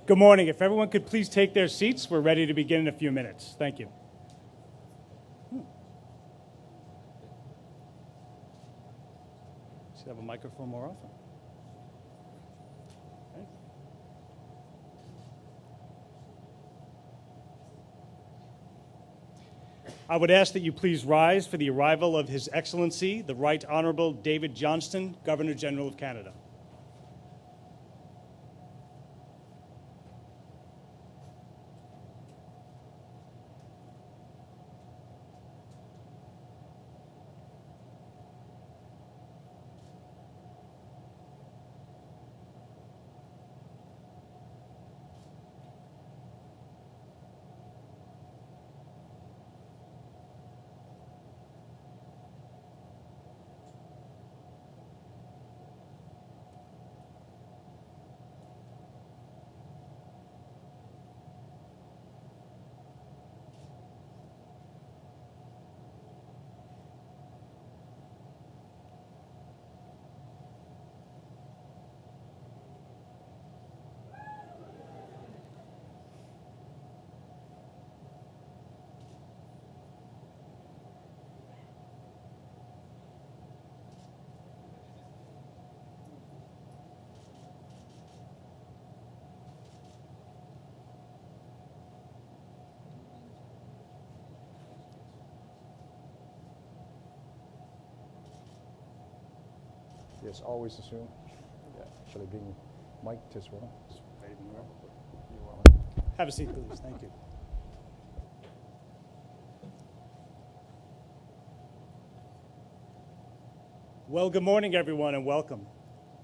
Good morning. If everyone could please take their seats, we're ready to begin in a few minutes. Thank you. Should have a microphone more often. Okay. I would ask that you please rise for the arrival of His Excellency, the Right Honourable David Johnston, Governor General of Canada. Yes, always assume. Yeah. Should I bring mic as well? Have a seat, please. Thank you. Well, good morning, everyone, and welcome.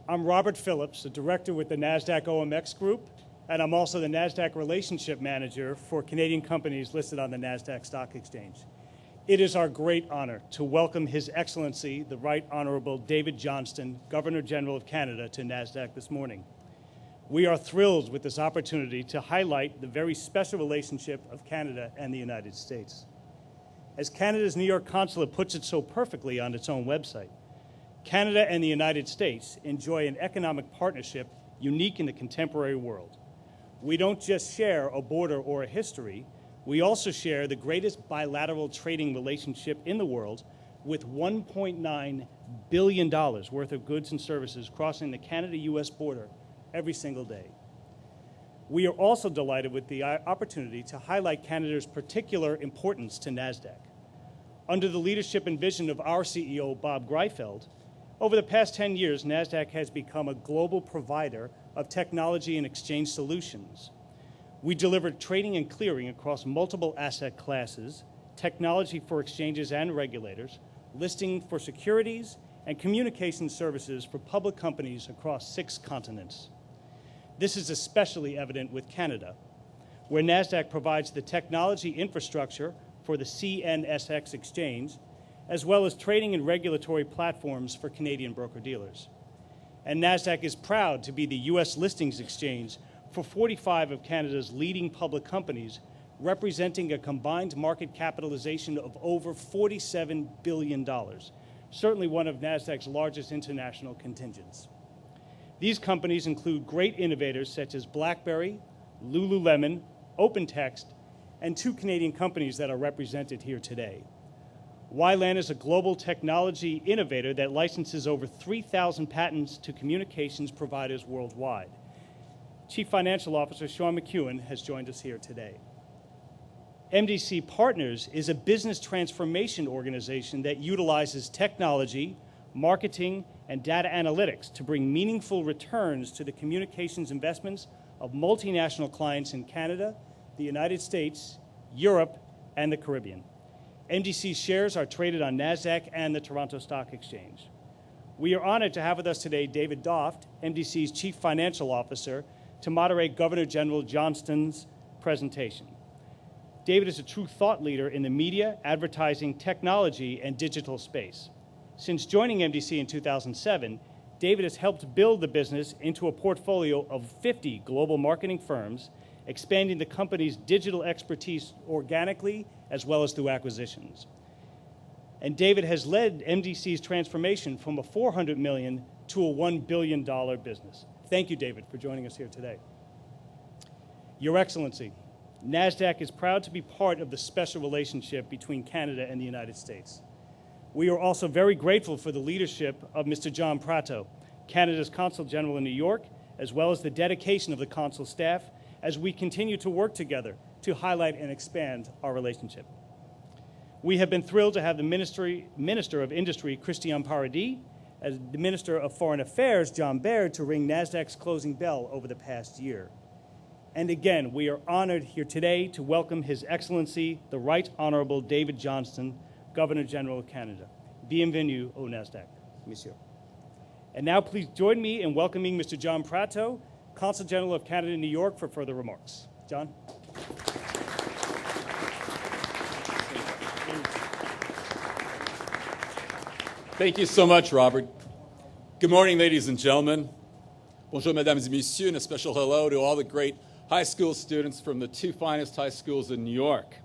I'm Robert Phillips, a director with the NASDAQ OMX Group, and I'm also the NASDAQ Relationship Manager for Canadian companies listed on the NASDAQ Stock Exchange. It is our great honor to welcome His Excellency, the Right Honourable David Johnston, Governor General of Canada, to NASDAQ this morning. We are thrilled with this opportunity to highlight the very special relationship of Canada and the United States. As Canada's New York consulate puts it so perfectly on its own website, Canada and the United States enjoy an economic partnership unique in the contemporary world. We don't just share a border or a history, we also share the greatest bilateral trading relationship in the world, with $1.9 billion worth of goods and services crossing the Canada-US border every single day. We are also delighted with the opportunity to highlight Canada's particular importance to NASDAQ. Under the leadership and vision of our CEO, Bob Greifeld, over the past 10 years, NASDAQ has become a global provider of technology and exchange solutions. We deliver trading and clearing across multiple asset classes, technology for exchanges and regulators, listing for securities, and communication services for public companies across 6 continents. This is especially evident with Canada, where NASDAQ provides the technology infrastructure for the CNSX exchange, as well as trading and regulatory platforms for Canadian broker-dealers. And NASDAQ is proud to be the U.S. listings exchange for 45 of Canada's leading public companies, representing a combined market capitalization of over $47 billion, certainly one of NASDAQ's largest international contingents. These companies include great innovators such as BlackBerry, Lululemon, OpenText, and 2 Canadian companies that are represented here today. Wyland is a global technology innovator that licenses over 3,000 patents to communications providers worldwide. Chief Financial Officer Sean McEwen has joined us here today. MDC Partners is a business transformation organization that utilizes technology, marketing, and data analytics to bring meaningful returns to the communications investments of multinational clients in Canada, the United States, Europe, and the Caribbean. MDC shares are traded on NASDAQ and the Toronto Stock Exchange. We are honored to have with us today David Doft, MDC's Chief Financial Officer, to moderate Governor General Johnston's presentation. David is a true thought leader in the media, advertising, technology, and digital space. Since joining MDC in 2007, David has helped build the business into a portfolio of 50 global marketing firms, expanding the company's digital expertise organically as well as through acquisitions. And David has led MDC's transformation from a $400 million to a $1 billion business. Thank you, David, for joining us here today. Your Excellency, NASDAQ is proud to be part of the special relationship between Canada and the United States. We are also very grateful for the leadership of Mr. John Prato, Canada's Consul General in New York, as well as the dedication of the Consul staff as we continue to work together to highlight and expand our relationship. We have been thrilled to have the Minister of Industry, Christian Paradis, as the Minister of Foreign Affairs, John Baird, to ring NASDAQ's closing bell over the past year. And again, we are honored here today to welcome His Excellency, the Right Honourable David Johnston, Governor General of Canada. Bienvenue au NASDAQ, Monsieur. And now please join me in welcoming Mr. John Prato, Consul General of Canada in New York, for further remarks. John. Thank you so much, Robert. Good morning, ladies and gentlemen. Bonjour, mesdames et messieurs, and a special hello to all the great high school students from the two finest high schools in New York.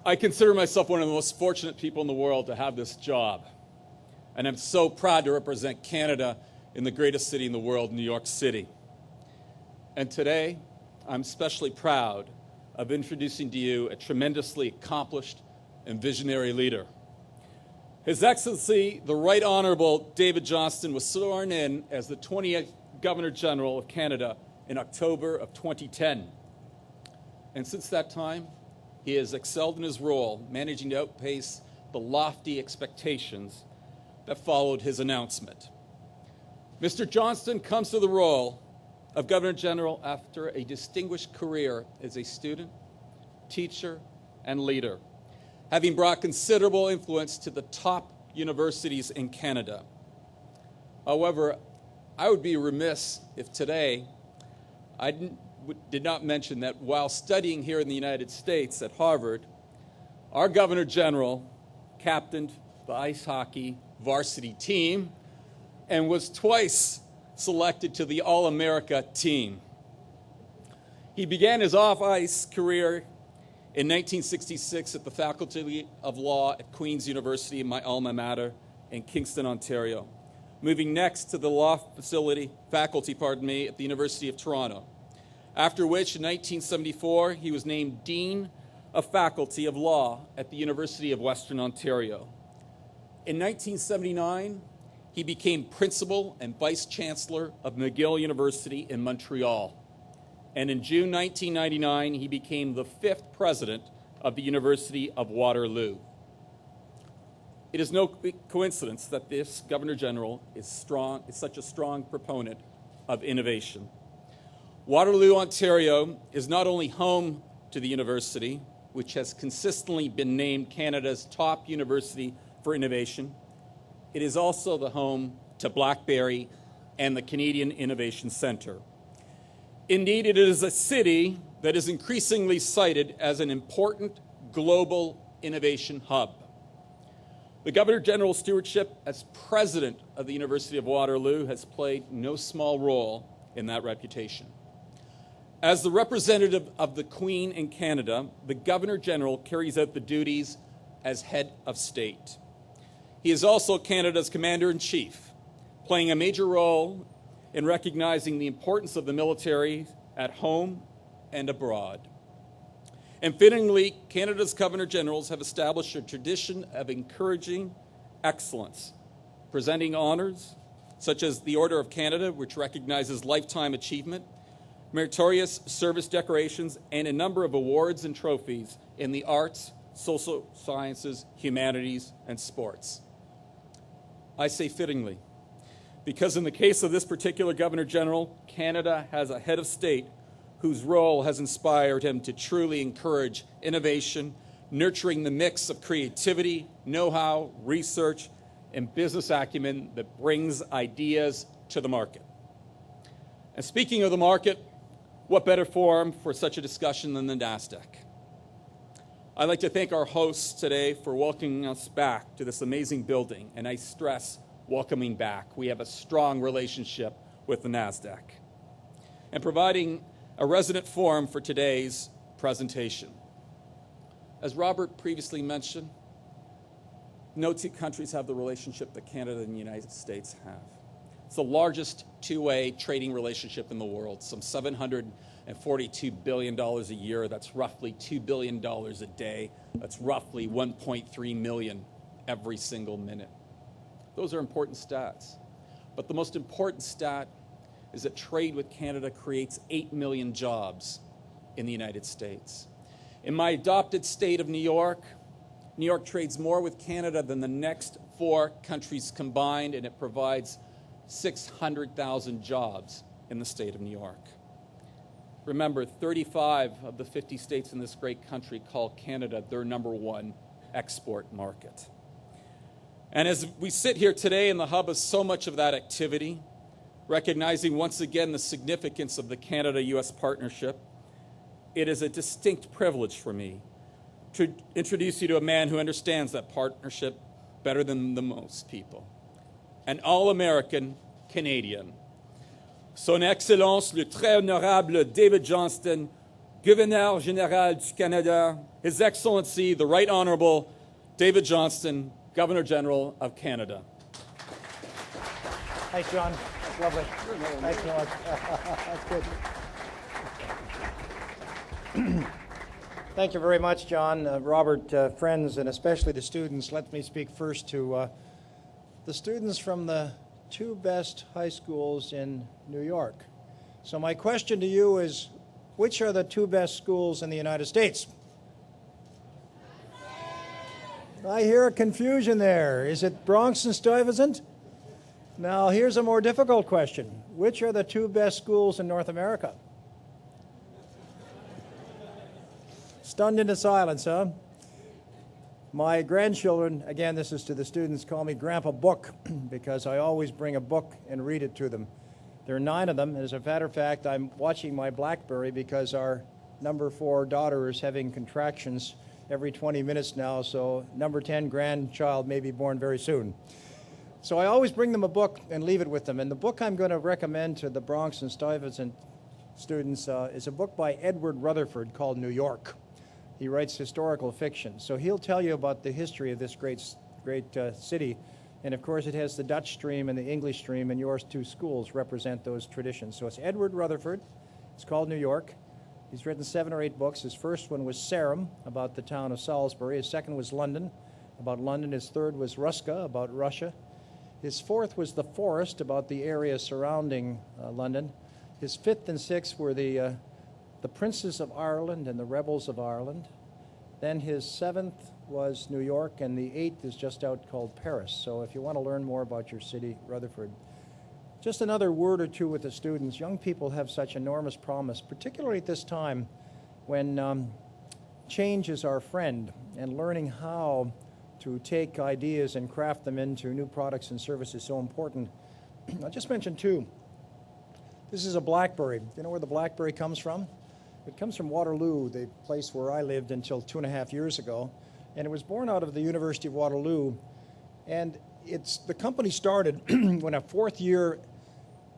I consider myself one of the most fortunate people in the world to have this job. And I'm so proud to represent Canada in the greatest city in the world, New York City. And today, I'm especially proud of introducing to you a tremendously accomplished and visionary leader. His Excellency, the Right Honourable David Johnston, was sworn in as the 20th Governor General of Canada in October of 2010. And since that time, he has excelled in his role, managing to outpace the lofty expectations that followed his announcement. Mr. Johnston comes to the role of Governor General after a distinguished career as a student, teacher, and leader, having brought considerable influence to the top universities in Canada. However, I would be remiss if today I did not mention that while studying here in the United States at Harvard, our Governor General captained the ice hockey varsity team and was twice selected to the All-America team. He began his off-ice career in 1966 at the Faculty of Law at Queen's University, my alma mater, in Kingston, Ontario, moving next to the law faculty at the University of Toronto, after which in 1974 he was named Dean of Faculty of Law at the University of Western Ontario. In 1979, he became Principal and Vice Chancellor of McGill University in Montreal. And in June 1999, he became the 5th President of the University of Waterloo. It is no coincidence that this Governor General is such a strong proponent of innovation. Waterloo, Ontario is not only home to the university, which has consistently been named Canada's top university for innovation, it is also the home to BlackBerry and the Canadian Innovation Centre. Indeed, it is a city that is increasingly cited as an important global innovation hub. The Governor General's stewardship as President of the University of Waterloo has played no small role in that reputation. As the representative of the Queen in Canada, the Governor General carries out the duties as head of state. He is also Canada's Commander-in-Chief, playing a major role in recognizing the importance of the military at home and abroad. And fittingly, Canada's Governor Generals have established a tradition of encouraging excellence, presenting honors such as the Order of Canada, which recognizes lifetime achievement, meritorious service decorations, and a number of awards and trophies in the arts, social sciences, humanities, and sports. I say fittingly, because in the case of this particular Governor General, Canada has a head of state whose role has inspired him to truly encourage innovation, nurturing the mix of creativity, know-how, research, and business acumen that brings ideas to the market. And speaking of the market, what better forum for such a discussion than the NASDAQ? I'd like to thank our hosts today for welcoming us back to this amazing building, and I stress welcoming back. We have a strong relationship with the NASDAQ, and providing a resident forum for today's presentation. As Robert previously mentioned, no two countries have the relationship that Canada and the United States have. It's the largest two-way trading relationship in the world, some $742 billion a year. That's roughly $2 billion a day. That's roughly 1.3 million every single minute. Those are important stats. But the most important stat is that trade with Canada creates 8 million jobs in the United States. In my adopted state of New York trades more with Canada than the next 4 countries combined, and it provides 600,000 jobs in the state of New York. Remember, 35 of the 50 states in this great country call Canada their #1 export market. And as we sit here today in the hub of so much of that activity, recognizing once again the significance of the Canada-U.S. partnership, it is a distinct privilege for me to introduce you to a man who understands that partnership better than the most people. An all-American Canadian. Son Excellence, le très honorable David Johnston, Gouverneur Général du Canada, His Excellency, the Right Honourable David Johnston, Governor General of Canada. Thanks, John. That's lovely. Thanks so much. That's good. Thank you very much, John. Robert, friends, and especially the students. Let me speak first to the students from the 2 best high schools in New York. So my question to you is, which are the 2 best schools in the United States? I hear a confusion there. Is it Bronx and Stuyvesant? Now, here's a more difficult question. Which are the 2 best schools in North America? Stunned into silence, huh? My grandchildren, again, this is to the students, call me Grandpa Book because I always bring a book and read it to them. There are 9 of them. As a matter of fact, I'm watching my BlackBerry because our number 4 daughter is having contractions every 20 minutes now, so number 10 grandchild may be born very soon. So I always bring them a book and leave it with them. And the book I'm going to recommend to the Bronx and Stuyvesant students is a book by Edward Rutherford called New York. He writes historical fiction. So he'll tell you about the history of this great city. And of course, it has the Dutch stream and the English stream, and yours 2 schools represent those traditions. So it's Edward Rutherford. It's called New York. He's written 7 or 8 books. His first one was Sarum, about the town of Salisbury. His second was London, about London. His third was Ruska, about Russia. His fourth was The Forest, about the area surrounding London. His fifth and sixth were the Princes of Ireland and the Rebels of Ireland. Then his 7th was New York, and the 8th is just out called Paris. So if you want to learn more about your city, Rutherford. Just another word or 2 with the students. Young people have such enormous promise, particularly at this time when change is our friend, and learning how to take ideas and craft them into new products and services is so important. I'll just mention 2. This is a BlackBerry. Do you know where the BlackBerry comes from? It comes from Waterloo, the place where I lived until 2.5 years ago. And it was born out of the University of Waterloo. And the company started when a 4th-year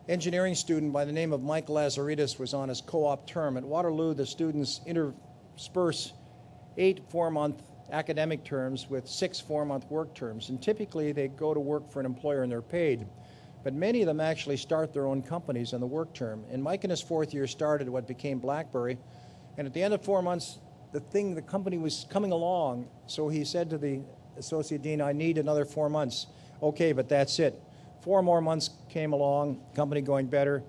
engineering student by the name of Mike Lazaridis was on his co-op term. At Waterloo, the students intersperse 8 4-month academic terms with 6 4-month work terms. And typically, they go to work for an employer and they're paid. But many of them actually start their own companies on the work term. And Mike in his 4th year started what became BlackBerry. And at the end of 4 months, the company was coming along. So he said to the associate dean, I need another 4 months. Okay, but that's it. 4 more months came along, company going better,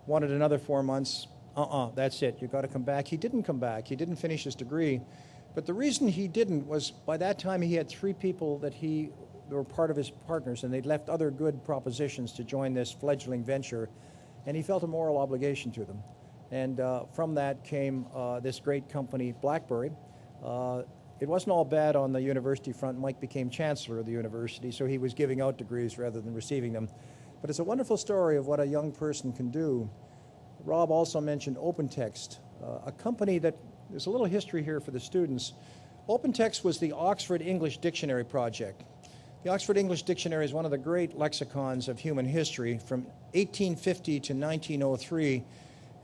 wanted another 4 months. That's it. You got to come back. He didn't come back. He didn't finish his degree. But the reason he didn't was by that time he had 3 people that were part of his partners, and they'd left other good propositions to join this fledgling venture, and he felt a moral obligation to them. And from that came this great company, BlackBerry. It wasn't all bad on the university front. Mike became chancellor of the university, so he was giving out degrees rather than receiving them. But it's a wonderful story of what a young person can do. Rob also mentioned OpenText, a company that, there's a little history here for the students. OpenText was the Oxford English Dictionary project. The Oxford English Dictionary is one of the great lexicons of human history. From 1850 to 1903,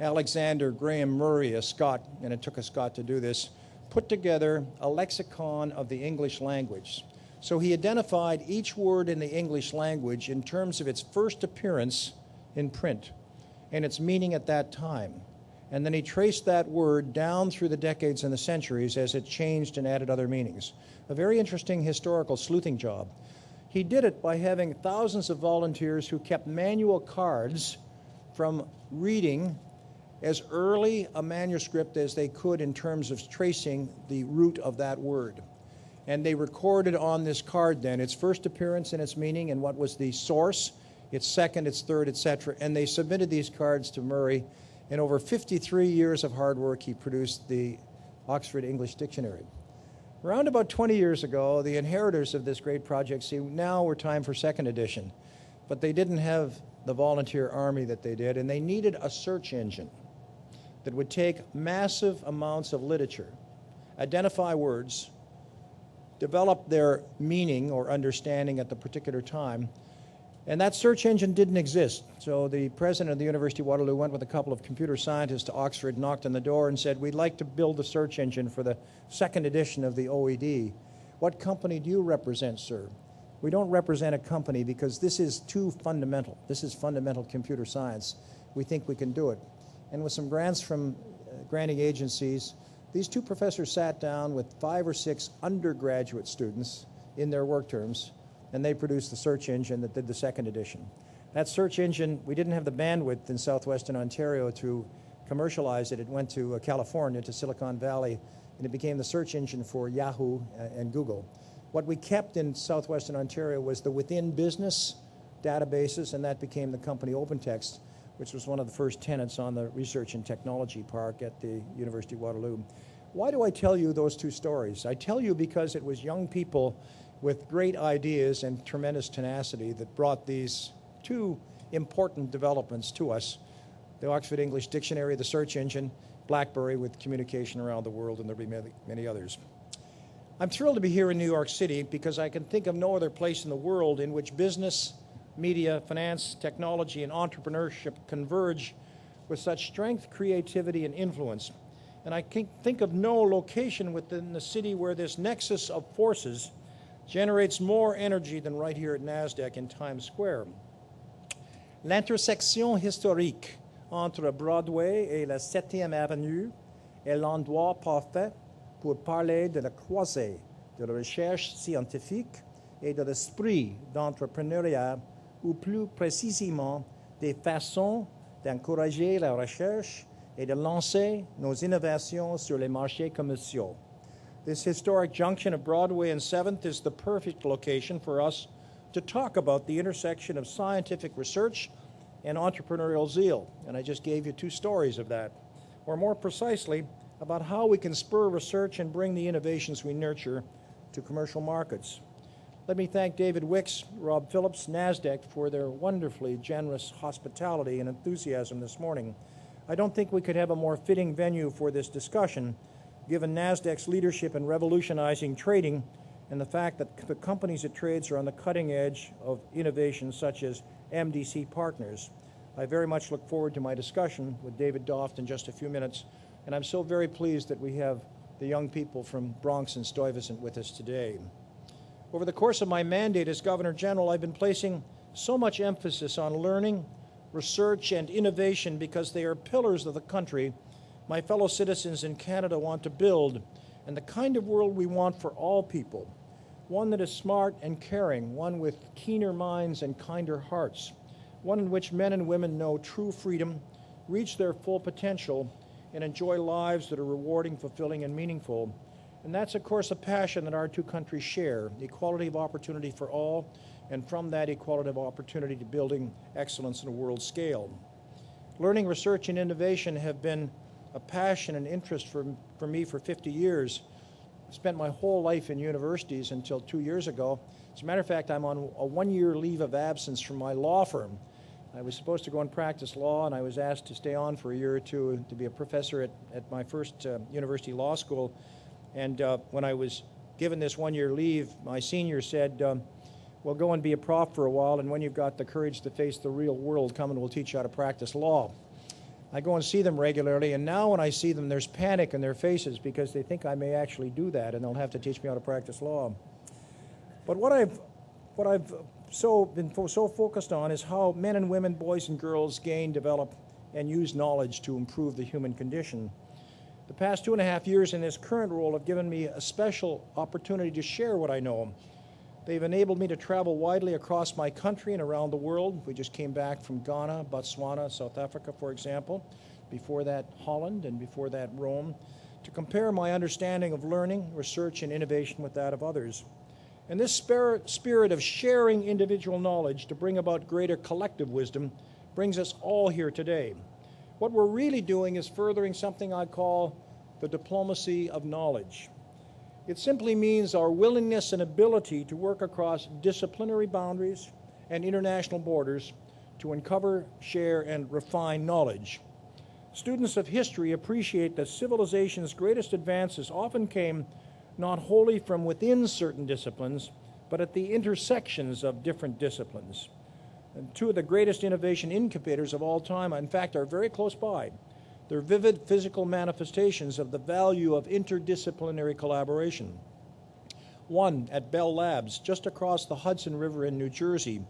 Alexander Graham Murray, a Scot, and it took a Scot to do this, put together a lexicon of the English language. So he identified each word in the English language in terms of its first appearance in print and its meaning at that time. And then he traced that word down through the decades and the centuries as it changed and added other meanings. A very interesting historical sleuthing job. He did it by having thousands of volunteers who kept manual cards from reading as early a manuscript as they could in terms of tracing the root of that word. And they recorded on this card then its first appearance and its meaning and what was the source, its second, its third, etc. And they submitted these cards to Murray. In over 53 years of hard work, he produced the Oxford English Dictionary. Around about 20 years ago, the inheritors of this great project see now we're time for second edition. But they didn't have the volunteer army that they did, and they needed a search engine that would take massive amounts of literature, identify words, develop their meaning or understanding at the particular time. And that search engine didn't exist. So the president of the University of Waterloo went with a couple of computer scientists to Oxford, knocked on the door and said, we'd like to build a search engine for the second edition of the OED. What company do you represent, sir? We don't represent a company because this is too fundamental. This is fundamental computer science. We think we can do it. And with some grants from granting agencies, these two professors sat down with 5 or 6 undergraduate students in their work terms, and they produced the search engine that did the second edition. That search engine, we didn't have the bandwidth in southwestern Ontario to commercialize it. It went to California, to Silicon Valley, and it became the search engine for Yahoo and Google. What we kept in southwestern Ontario was the within business databases, and that became the company OpenText, which was one of the first tenants on the Research and Technology Park at the University of Waterloo. Why do I tell you those two stories? I tell you because it was young people with great ideas and tremendous tenacity that brought these two important developments to us: the Oxford English Dictionary, the search engine, BlackBerry with communication around the world, and there'll be many others. I'm thrilled to be here in New York City because I can think of no other place in the world in which business, media, finance, technology, and entrepreneurship converge with such strength, creativity, and influence. And I can think of no location within the city where this nexus of forces generates more energy than right here at NASDAQ in Times Square. L'intersection historique entre Broadway et la 7e Avenue est l'endroit parfait pour parler de la croisée de la recherche scientifique et de l'esprit d'entrepreneuriat, ou plus précisément des façons d'encourager la recherche et de lancer nos innovations sur les marchés commerciaux. This historic junction of Broadway and 7th is the perfect location for us to talk about the intersection of scientific research and entrepreneurial zeal. And I just gave you 2 stories of that. Or more precisely, about how we can spur research and bring the innovations we nurture to commercial markets. Let me thank David Wicks, Rob Phillips, NASDAQ for their wonderfully generous hospitality and enthusiasm this morning. I don't think we could have a more fitting venue for this discussion, given NASDAQ's leadership in revolutionizing trading and the fact that the companies it trades are on the cutting edge of innovations such as MDC Partners. I very much look forward to my discussion with David Doft in just a few minutes, and I'm so very pleased that we have the young people from Bronx and Stuyvesant with us today. Over the course of my mandate as Governor General, I've been placing so much emphasis on learning, research, and innovation because they are pillars of the country my fellow citizens in Canada want to build, and the kind of world we want for all people. One that is smart and caring, one with keener minds and kinder hearts, one in which men and women know true freedom, reach their full potential, and enjoy lives that are rewarding, fulfilling, and meaningful. And that's, of course, a passion that our two countries share, equality of opportunity for all, and from that equality of opportunity to building excellence on a world scale. Learning, research, and innovation have been a passion and interest for me for 50 years. I spent my whole life in universities until 2 years ago. As a matter of fact, I'm on a 1-year leave of absence from my law firm. I was supposed to go and practice law, and I was asked to stay on for a year or two to be a professor at my first university law school. And when I was given this 1-year leave, my senior said, well, go and be a prof for a while, and when you've got the courage to face the real world, come and we'll teach you how to practice law. I go and see them regularly, and now when I see them, there's panic in their faces because they think I may actually do that, and they'll have to teach me how to practice law. But what I've been so focused on is how men and women, boys and girls gain, develop, and use knowledge to improve the human condition. The past 2.5 years in this current role have given me a special opportunity to share what I know. They've enabled me to travel widely across my country and around the world. We just came back from Ghana, Botswana, South Africa, for example. Before that, Holland, and before that, Rome, to compare my understanding of learning, research, and innovation with that of others. And this spirit of sharing individual knowledge to bring about greater collective wisdom brings us all here today. What we're really doing is furthering something I call the diplomacy of knowledge. It simply means our willingness and ability to work across disciplinary boundaries and international borders to uncover, share, and refine knowledge. Students of history appreciate that civilization's greatest advances often came not wholly from within certain disciplines, but at the intersections of different disciplines. And two of the greatest innovation incubators of all time, in fact, are very close by. They're vivid physical manifestations of the value of interdisciplinary collaboration. One, at Bell Labs, just across the Hudson River in New Jersey,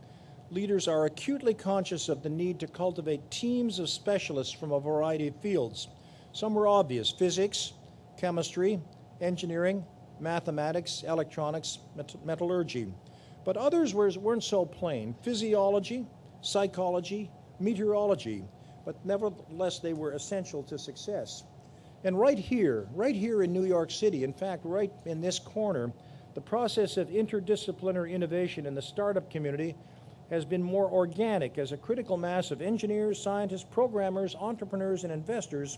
leaders are acutely conscious of the need to cultivate teams of specialists from a variety of fields. Some were obvious: physics, chemistry, engineering, mathematics, electronics, metallurgy. But others weren't so plain: physiology, psychology, meteorology. But nevertheless, they were essential to success. And right here in New York City, in fact, right in this corner, the process of interdisciplinary innovation in the startup community has been more organic as a critical mass of engineers, scientists, programmers, entrepreneurs, and investors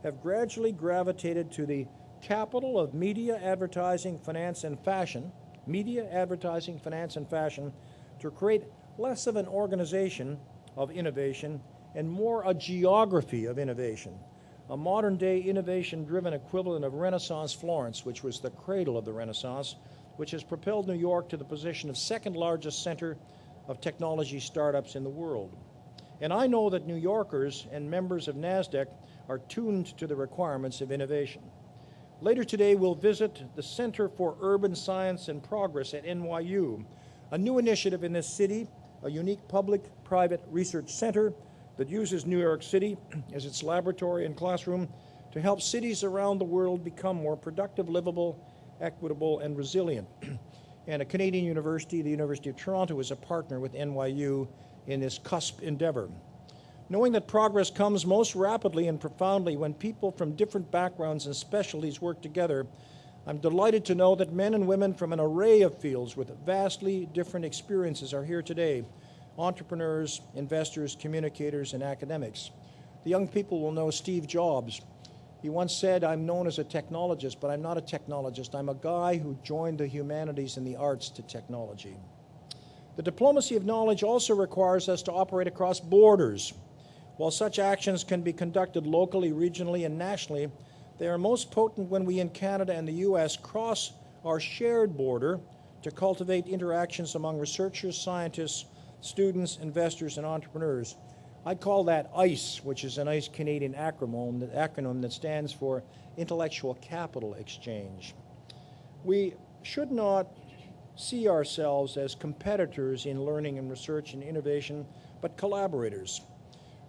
have gradually gravitated to the capital of media, advertising, finance, and fashion, to create less of an organization of innovation and more a geography of innovation, a modern-day innovation-driven equivalent of Renaissance Florence, which was the cradle of the Renaissance, which has propelled New York to the position of second-largest center of technology startups in the world. And I know that New Yorkers and members of NASDAQ are tuned to the requirements of innovation. Later today, we'll visit the Center for Urban Science and Progress at NYU, a new initiative in this city, a unique public-private research center that uses New York City as its laboratory and classroom to help cities around the world become more productive, livable, equitable, and resilient. And a Canadian university, the University of Toronto, is a partner with NYU in this CUSP endeavor. Knowing that progress comes most rapidly and profoundly when people from different backgrounds and specialties work together, I'm delighted to know that men and women from an array of fields with vastly different experiences are here today: entrepreneurs, investors, communicators, and academics. The young people will know Steve Jobs. He once said, "I'm known as a technologist, but I'm not a technologist. I'm a guy who joined the humanities and the arts to technology." The diplomacy of knowledge also requires us to operate across borders. While such actions can be conducted locally, regionally, and nationally, they are most potent when we in Canada and the U.S. cross our shared border to cultivate interactions among researchers, scientists, students, investors, and entrepreneurs. I call that ICE, which is a nice Canadian acronym that stands for Intellectual Capital Exchange. We should not see ourselves as competitors in learning and research and innovation, but collaborators.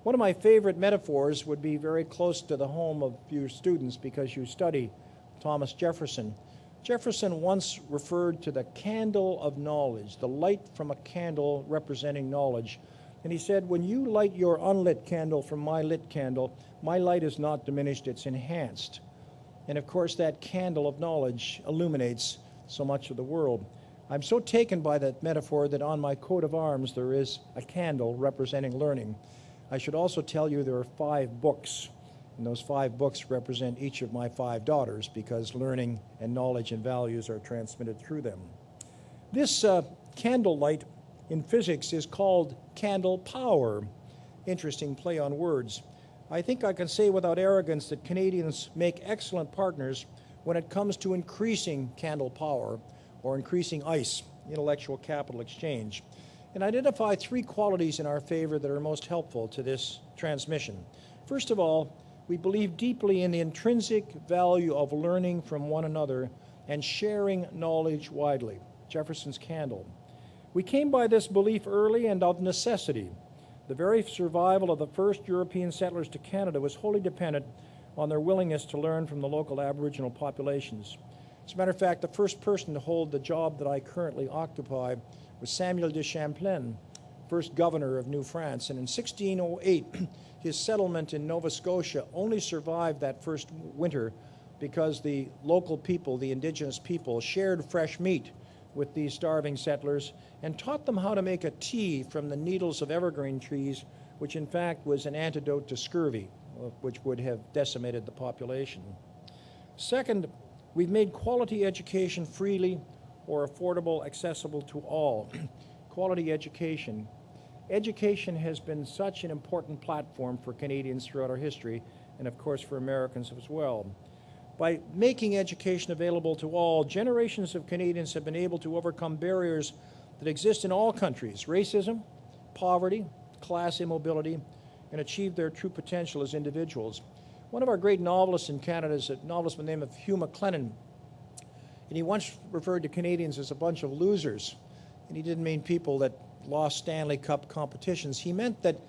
One of my favorite metaphors would be very close to the home of you students because you study Thomas Jefferson. Jefferson once referred to the candle of knowledge, the light from a candle representing knowledge. And he said, when you light your unlit candle from my lit candle, my light is not diminished, it's enhanced. And of course, that candle of knowledge illuminates so much of the world. I'm so taken by that metaphor that on my coat of arms there is a candle representing learning. I should also tell you there are 5 books, and those 5 books represent each of my 5 daughters because learning and knowledge and values are transmitted through them. This candle light in physics is called candle power. Interesting play on words. I think I can say without arrogance that Canadians make excellent partners when it comes to increasing candle power or increasing ICE, intellectual capital exchange, and identify 3 qualities in our favor that are most helpful to this transmission. First of all, we believe deeply in the intrinsic value of learning from one another and sharing knowledge widely. Jefferson's candle. We came by this belief early and of necessity. The very survival of the first European settlers to Canada was wholly dependent on their willingness to learn from the local Aboriginal populations. As a matter of fact, the first person to hold the job that I currently occupy was Samuel de Champlain, first governor of New France. And in 1608, his settlement in Nova Scotia only survived that first winter because the local people, the indigenous people, shared fresh meat with these starving settlers and taught them how to make a tea from the needles of evergreen trees, which in fact was an antidote to scurvy, which would have decimated the population. Second, we've made quality education freely or affordable, accessible to all. Quality education. Education has been such an important platform for Canadians throughout our history, and of course for Americans as well. By making education available to all, generations of Canadians have been able to overcome barriers that exist in all countries: racism, poverty, class immobility, and achieve their true potential as individuals. One of our great novelists in Canada is a novelist by the name of Hugh MacLennan, and he once referred to Canadians as a bunch of losers. And he didn't mean people that lost Stanley Cup competitions. He meant that,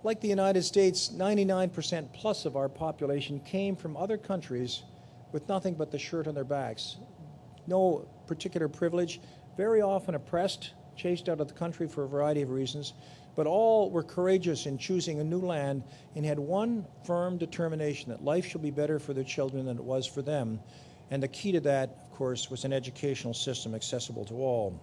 like the United States, 99% plus of our population came from other countries with nothing but the shirt on their backs. No particular privilege, very often oppressed, chased out of the country for a variety of reasons, but all were courageous in choosing a new land and had one firm determination that life shall be better for their children than it was for them. And the key to that, of course, was an educational system accessible to all.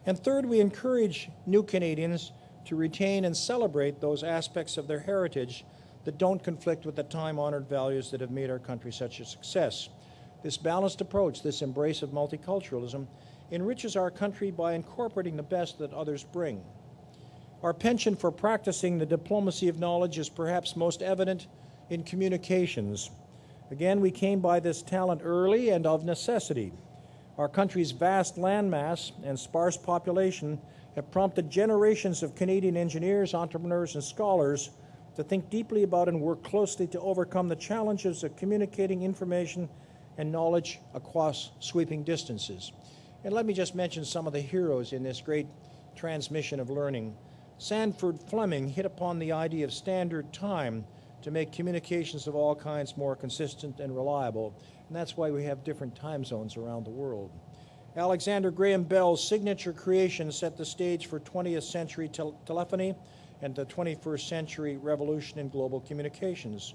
And third, we encourage new Canadians to retain and celebrate those aspects of their heritage that don't conflict with the time-honored values that have made our country such a success. This balanced approach, this embrace of multiculturalism, enriches our country by incorporating the best that others bring. Our penchant for practicing the diplomacy of knowledge is perhaps most evident in communications. Again, we came by this talent early and of necessity. Our country's vast landmass and sparse population have prompted generations of Canadian engineers, entrepreneurs, and scholars to think deeply about and work closely to overcome the challenges of communicating information and knowledge across sweeping distances. And let me just mention some of the heroes in this great transmission of learning. Sandford Fleming hit upon the idea of standard time to make communications of all kinds more consistent and reliable, and that's why we have different time zones around the world. Alexander Graham Bell's signature creation set the stage for 20th century telephony and the 21st century revolution in global communications.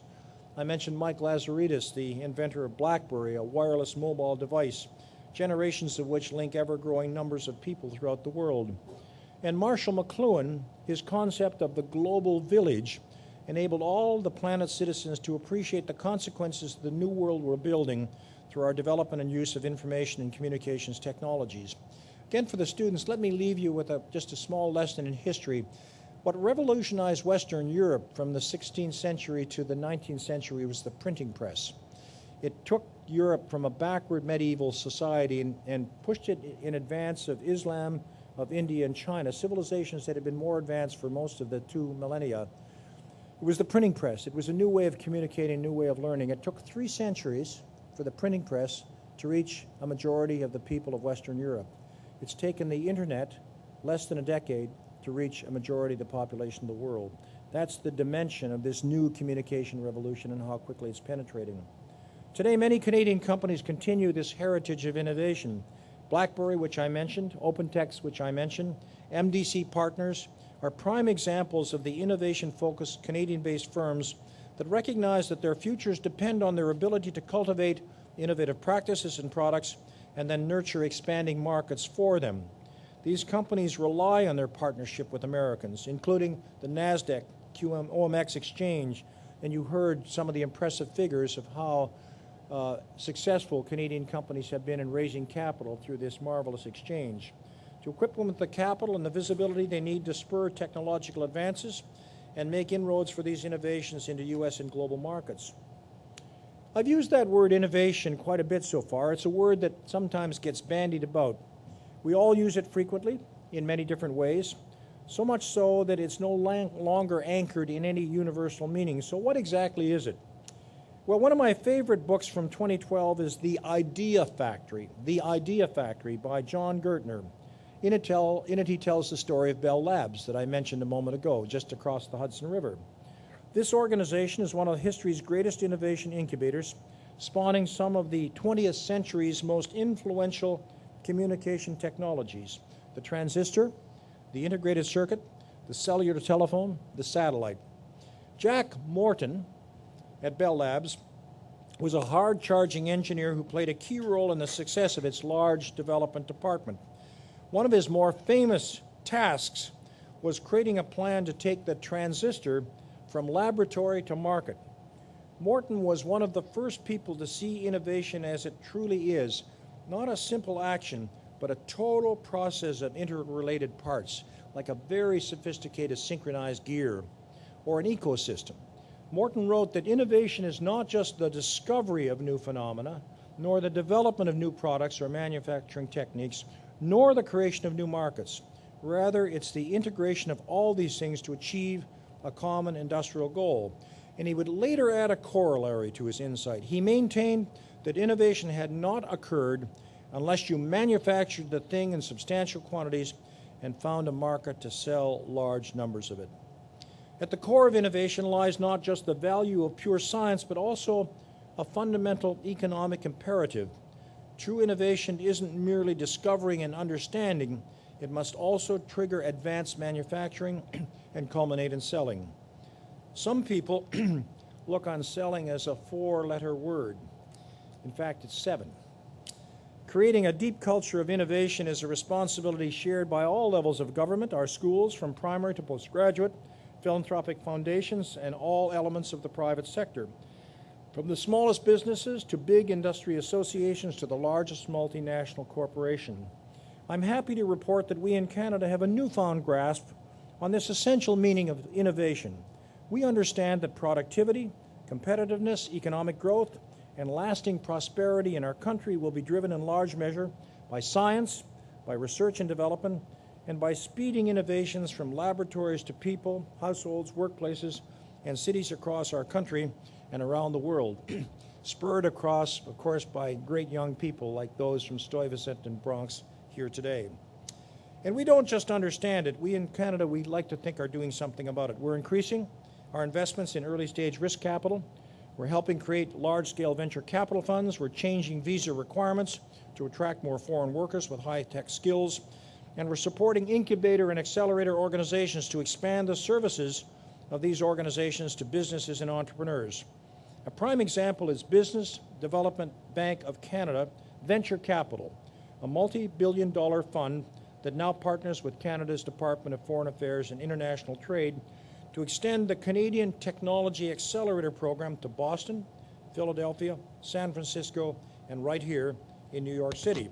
I mentioned Mike Lazaridis, the inventor of BlackBerry, a wireless mobile device, generations of which link ever-growing numbers of people throughout the world. And Marshall McLuhan, his concept of the global village, enabled all the planet's citizens to appreciate the consequences of the new world we're building through our development and use of information and communications technologies. Again, for the students, let me leave you with just a small lesson in history. What revolutionized Western Europe from the 16th century to the 19th century was the printing press. It took Europe from a backward medieval society and pushed it in advance of Islam, of India and China, civilizations that had been more advanced for most of the 2 millennia. It was the printing press. It was a new way of communicating, a new way of learning. It took 3 centuries for the printing press to reach a majority of the people of Western Europe. It's taken the internet less than a decade to reach a majority of the population of the world. That's the dimension of this new communication revolution and how quickly it's penetrating. Today, many Canadian companies continue this heritage of innovation. BlackBerry, which I mentioned, OpenText, which I mentioned, MDC Partners are prime examples of the innovation-focused Canadian-based firms that recognize that their futures depend on their ability to cultivate innovative practices and products and then nurture expanding markets for them. These companies rely on their partnership with Americans, including the NASDAQ OMX exchange, and you heard some of the impressive figures of how successful Canadian companies have been in raising capital through this marvelous exchange. To equip them with the capital and the visibility they need to spur technological advances and make inroads for these innovations into U.S. and global markets. I've used that word innovation quite a bit so far. It's a word that sometimes gets bandied about. We all use it frequently in many different ways, so much so that it's no longer anchored in any universal meaning. So what exactly is it? Well, one of my favorite books from 2012 is The Idea Factory by John Gertner. In it, he tells the story of Bell Labs that I mentioned a moment ago, just across the Hudson River. This organization is one of history's greatest innovation incubators, spawning some of the 20th century's most influential communication technologies: the transistor, the integrated circuit, the cellular telephone, the satellite. Jack Morton at Bell Labs was a hard-charging engineer who played a key role in the success of its large development department. One of his more famous tasks was creating a plan to take the transistor from laboratory to market. Morton was one of the first people to see innovation as it truly is, not a simple action, but a total process of interrelated parts, like a very sophisticated synchronized gear or an ecosystem. Morton wrote that innovation is not just the discovery of new phenomena, nor the development of new products or manufacturing techniques, nor the creation of new markets. Rather, it's the integration of all these things to achieve a common industrial goal. And he would later add a corollary to his insight. He maintained that innovation had not occurred unless you manufactured the thing in substantial quantities and found a market to sell large numbers of it. At the core of innovation lies not just the value of pure science, but also a fundamental economic imperative. True innovation isn't merely discovering and understanding, it must also trigger advanced manufacturing and culminate in selling. Some people look on selling as a four-letter word. In fact, it's 7. Creating a deep culture of innovation is a responsibility shared by all levels of government, our schools, from primary to postgraduate, philanthropic foundations, and all elements of the private sector. From the smallest businesses to big industry associations to the largest multinational corporation. I'm happy to report that we in Canada have a newfound grasp on this essential meaning of innovation. We understand that productivity, competitiveness, economic growth, and lasting prosperity in our country will be driven in large measure by science, by research and development, and by speeding innovations from laboratories to people, households, workplaces, and cities across our country and around the world, spurred across, of course, by great young people like those from Stuyvesant and Bronx here today. And we don't just understand it. We in Canada, we like to think are doing something about it. We're increasing our investments in early-stage risk capital. We're helping create large-scale venture capital funds. We're changing visa requirements to attract more foreign workers with high-tech skills. And we're supporting incubator and accelerator organizations to expand the services of these organizations to businesses and entrepreneurs. A prime example is Business Development Bank of Canada Venture Capital, a multi-billion-dollar fund that now partners with Canada's Department of Foreign Affairs and International Trade to extend the Canadian Technology Accelerator Program to Boston, Philadelphia, San Francisco, and right here in New York City.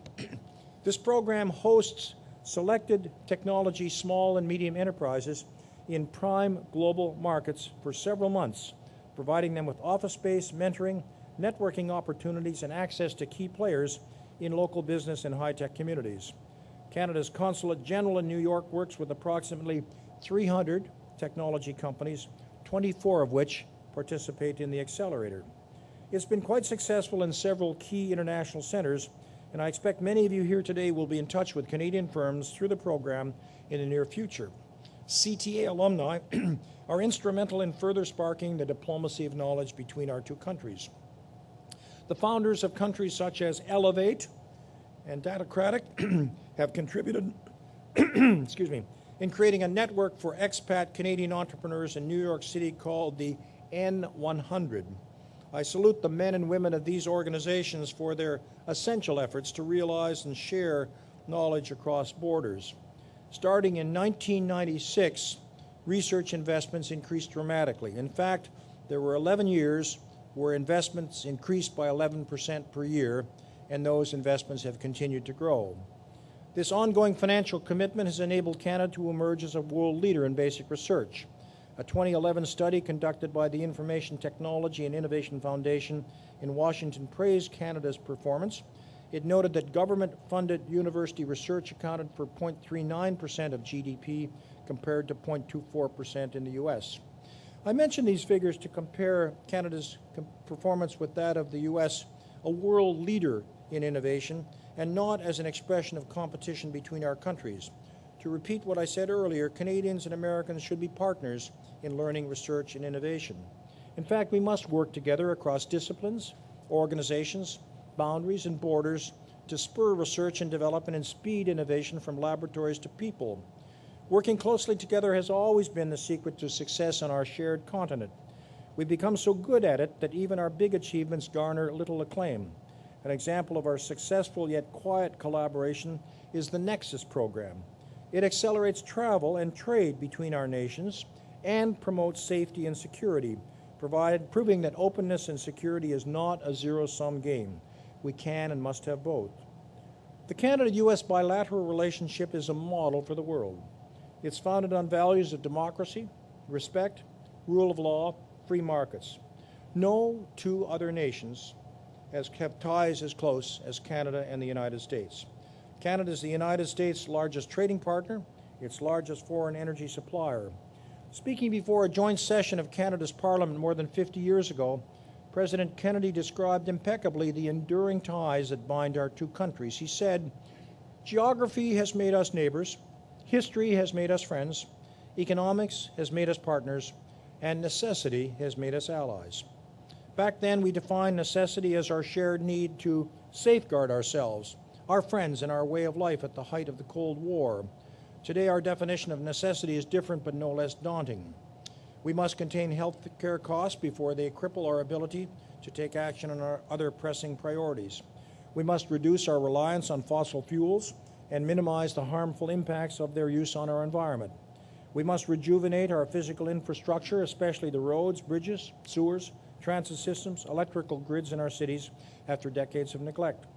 This program hosts selected technology small and medium enterprises in prime global markets for several months, providing them with office space, mentoring, networking opportunities, and access to key players in local business and high-tech communities. Canada's Consulate General in New York works with approximately 300 technology companies, 24 of which participate in the accelerator. It's been quite successful in several key international centers, and I expect many of you here today will be in touch with Canadian firms through the program in the near future. CTA alumni are instrumental in further sparking the diplomacy of knowledge between our two countries. The founders of countries such as Elevate and Datacratic have contributed in creating a network for expat Canadian entrepreneurs in New York City called the N100. I salute the men and women of these organizations for their essential efforts to realize and share knowledge across borders. Starting in 1996, research investments increased dramatically. In fact, there were 11 years where investments increased by 11% per year, and those investments have continued to grow. This ongoing financial commitment has enabled Canada to emerge as a world leader in basic research. A 2011 study conducted by the Information Technology and Innovation Foundation in Washington praised Canada's performance. It noted that government-funded university research accounted for 0.39% of GDP compared to 0.24% in the U.S. I mention these figures to compare Canada's performance with that of the U.S., a world leader in innovation, and not as an expression of competition between our countries. To repeat what I said earlier, Canadians and Americans should be partners in learning, research, and innovation. In fact, we must work together across disciplines, organizations, boundaries, and borders to spur research and development and speed innovation from laboratories to people. Working closely together has always been the secret to success on our shared continent. We've become so good at it that even our big achievements garner little acclaim. An example of our successful yet quiet collaboration is the Nexus program. It accelerates travel and trade between our nations and promotes safety and security, proving that openness and security is not a zero-sum game. We can and must have both. The Canada-U.S. bilateral relationship is a model for the world. It's founded on values of democracy, respect, rule of law, free markets. No two other nations have ties as close as Canada and the United States. Canada is the United States' largest trading partner, its largest foreign energy supplier. Speaking before a joint session of Canada's Parliament more than 50 years ago, President Kennedy described impeccably the enduring ties that bind our two countries. He said, "Geography has made us neighbors, history has made us friends, economics has made us partners, and necessity has made us allies." Back then, we defined necessity as our shared need to safeguard ourselves, our friends, and our way of life at the height of the Cold War. Today, our definition of necessity is different but no less daunting. We must contain health care costs before they cripple our ability to take action on our other pressing priorities. We must reduce our reliance on fossil fuels and minimize the harmful impacts of their use on our environment. We must rejuvenate our physical infrastructure, especially the roads, bridges, sewers, transit systems, electrical grids in our cities after decades of neglect.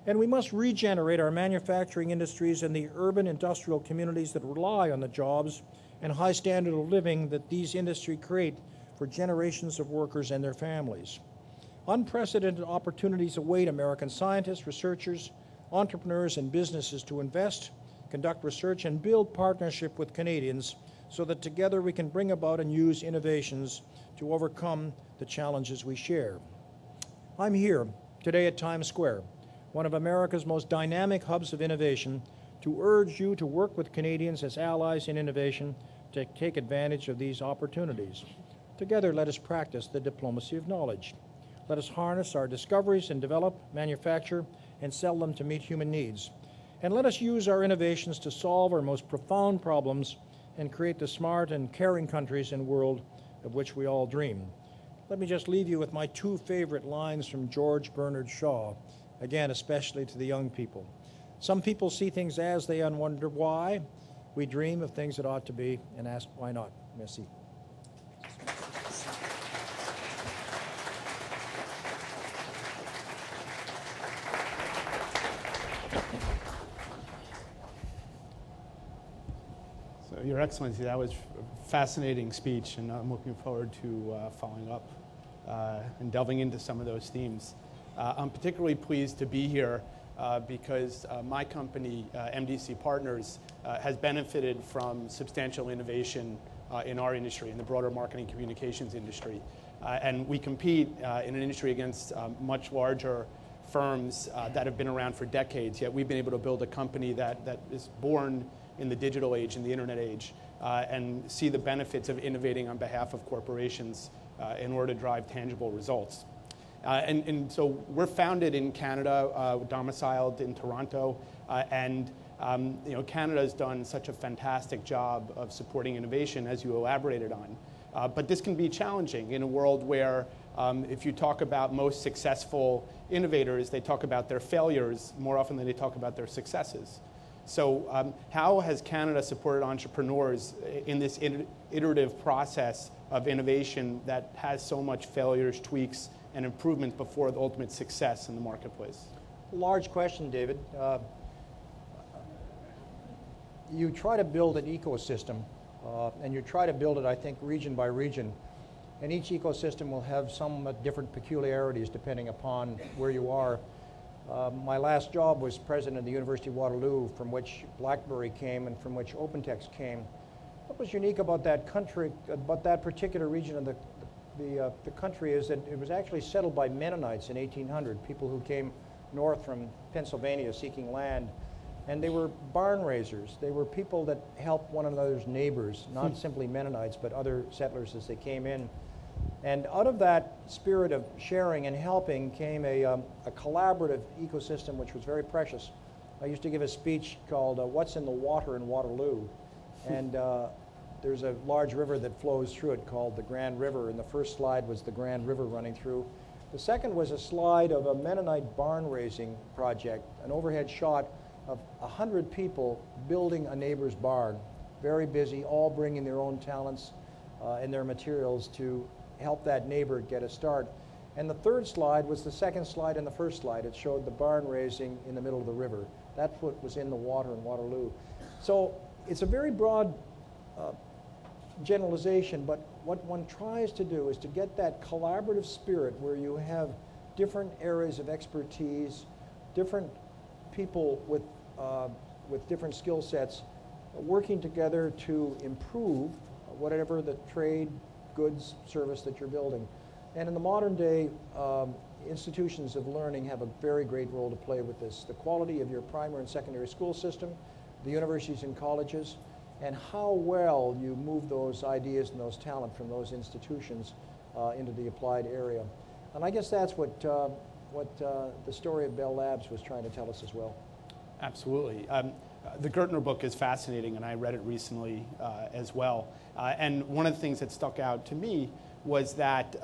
And we must regenerate our manufacturing industries and the urban industrial communities that rely on the jobs and high standard of living that these industries create for generations of workers and their families. Unprecedented opportunities await American scientists, researchers, entrepreneurs, and businesses to invest, conduct research, and build partnership with Canadians so that together we can bring about and use innovations to overcome the challenges we share. I'm here today at Times Square, one of America's most dynamic hubs of innovation, to urge you to work with Canadians as allies in innovation to take advantage of these opportunities. Together, let us practice the diplomacy of knowledge. Let us harness our discoveries and develop, manufacture, and sell them to meet human needs. And let us use our innovations to solve our most profound problems and create the smart and caring countries and world of which we all dream. Let me just leave you with my two favorite lines from George Bernard Shaw, again, especially to the young people. Some people see things as they and wonder why. We dream of things that ought to be and ask why not. Merci. So, Your Excellency, that was a fascinating speech, and I'm looking forward to following up and delving into some of those themes. I'm particularly pleased to be here because my company, MDC Partners, has benefited from substantial innovation in our industry, in the broader marketing communications industry. And we compete in an industry against much larger firms that have been around for decades, yet we've been able to build a company that is born in the digital age, in the internet age, and see the benefits of innovating on behalf of corporations in order to drive tangible results. And so we're founded in Canada, domiciled in Toronto, and Canada has done such a fantastic job of supporting innovation, as you elaborated on. But this can be challenging in a world where if you talk about most successful innovators, they talk about their failures more often than they talk about their successes. So how has Canada supported entrepreneurs in this iterative process of innovation that has so much failures, tweaks, and improvement before the ultimate success in the marketplace? Large question, David. You try to build an ecosystem, and you try to build it, I think, region by region. And each ecosystem will have some different peculiarities depending upon where you are. My last job was president of the University of Waterloo, from which BlackBerry came and from which OpenText came. What was unique about that country, about that particular region of the country, is that it was actually settled by Mennonites in 1800, people who came north from Pennsylvania seeking land. And they were barn raisers. They were people that helped one another's neighbors, not simply Mennonites, but other settlers as they came in. And out of that spirit of sharing and helping came a collaborative ecosystem which was very precious. I used to give a speech called What's in the Water in Waterloo? And there's a large river that flows through it called the Grand River, and the first slide was the Grand River running through. The second was a slide of a Mennonite barn raising project, an overhead shot of 100 people building a neighbor's barn, very busy, all bringing their own talents and their materials to help that neighbor get a start. And the third slide was the second slide and the first slide. It showed the barn raising in the middle of the river. That's what was in the water in Waterloo. So it's a very broad generalization, but what one tries to do is to get that collaborative spirit where you have different areas of expertise, different people with different skill sets working together to improve whatever the trade, goods, service that you're building. And in the modern day, institutions of learning have a very great role to play with this. The quality of your primary and secondary school system, the universities and colleges, and how well you move those ideas and those talent from those institutions into the applied area. And I guess that's what the story of Bell Labs was trying to tell us as well. Absolutely. The Gertner book is fascinating, and I read it recently as well. And one of the things that stuck out to me was that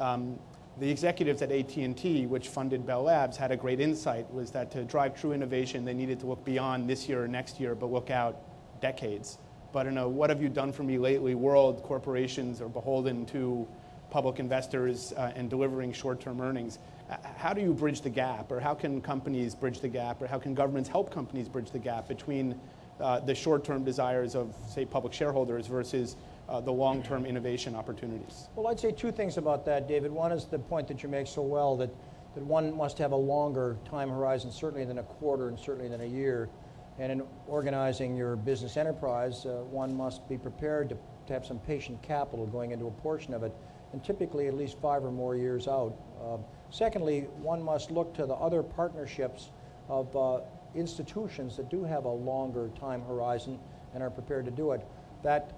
the executives at AT&T, which funded Bell Labs, had a great insight, was that to drive true innovation, they needed to look beyond this year or next year, but look out decades. But in a what have you done for me lately world, corporations are beholden to public investors and delivering short-term earnings. How do you bridge the gap, or how can companies bridge the gap, or how can governments help companies bridge the gap between the short-term desires of, say, public shareholders versus the long-term innovation opportunities? Well, I'd say two things about that, David. One is the point that you make so well, that one must have a longer time horizon, certainly than a quarter and certainly than a year. And in organizing your business enterprise, one must be prepared to have some patient capital going into a portion of it, and typically at least 5 or more years out. Secondly, one must look to the other partnerships of institutions that do have a longer time horizon and are prepared to do it. That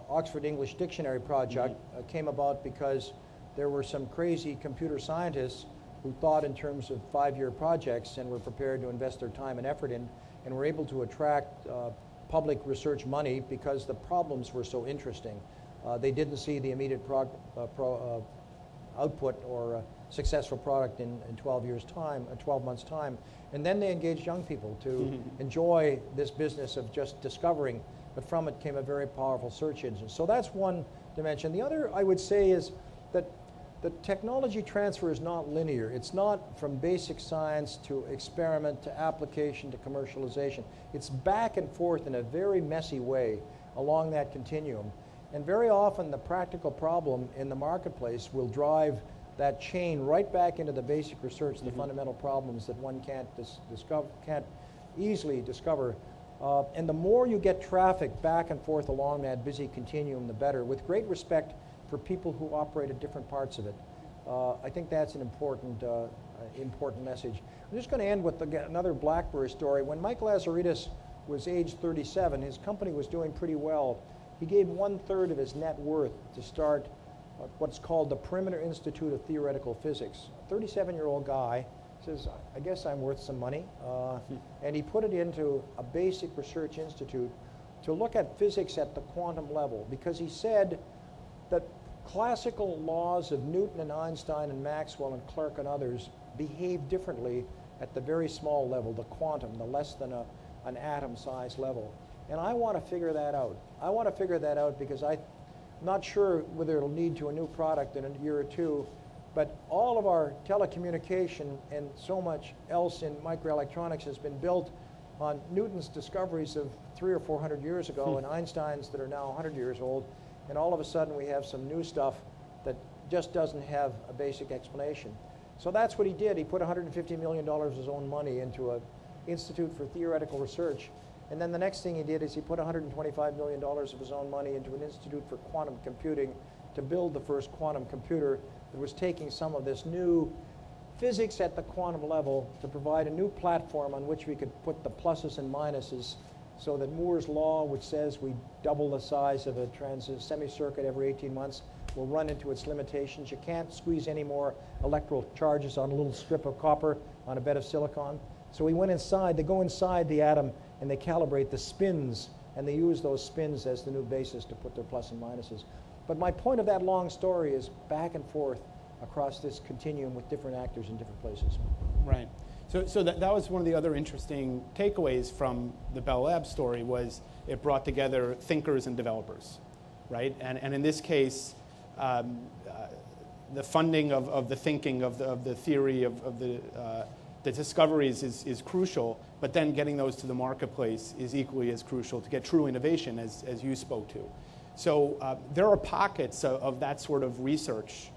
Oxford English Dictionary project came about because there were some crazy computer scientists who thought in terms of 5-year projects and were prepared to invest their time and effort in, and were able to attract public research money because the problems were so interesting. They didn't see the immediate output or successful product in 12 years' time, 12 months' time. And then they engaged young people to enjoy this business of just discovering, but from it came a very powerful search engine. So that's one dimension. The other, I would say, is that the technology transfer is not linear. It's not from basic science to experiment to application to commercialization. It's back and forth in a very messy way along that continuum. And very often the practical problem in the marketplace will drive that chain right back into the basic research, the fundamental problems that one can't easily discover. And the more you get traffic back and forth along that busy continuum, the better, with great respect for people who operate at different parts of it. I think that's an important message. I'm just going to end with another BlackBerry story. When Mike Lazaridis was age 37, his company was doing pretty well. He gave 1/3 of his net worth to start what's called the Perimeter Institute of Theoretical Physics. A 37-year-old guy says, I guess I'm worth some money. And he put it into a basic research institute to look at physics at the quantum level, because he said that classical laws of Newton and Einstein and Maxwell and Clerk and others behave differently at the very small level, the quantum, the less than an atom size level. And I want to figure that out. I want to figure that out because I'm not sure whether it'll lead to a new product in a year or two, but all of our telecommunication and so much else in microelectronics has been built on Newton's discoveries of 300 or 400 years ago and Einstein's that are now 100 years old. And all of a sudden we have some new stuff that just doesn't have a basic explanation. So that's what he did. He put $150 million of his own money into an Institute for Theoretical Research. And then the next thing he did is he put $125 million of his own money into an institute for quantum computing to build the first quantum computer that was taking some of this new physics at the quantum level to provide a new platform on which we could put the pluses and minuses so that Moore's law, which says we double the size of a semicircuit every 18 months, will run into its limitations. You can't squeeze any more electrical charges on a little strip of copper on a bed of silicon. So we went inside, they go inside the atom and they calibrate the spins, and they use those spins as the new basis to put their plus and minuses. But my point of that long story is back and forth across this continuum with different actors in different places. Right. So that was one of the other interesting takeaways from the Bell Labs story was it brought together thinkers and developers, right? And in this case, the funding of the thinking, of the theory, of the discoveries is crucial, but then getting those to the marketplace is equally as crucial to get true innovation, as you spoke to. So there are pockets of that sort of research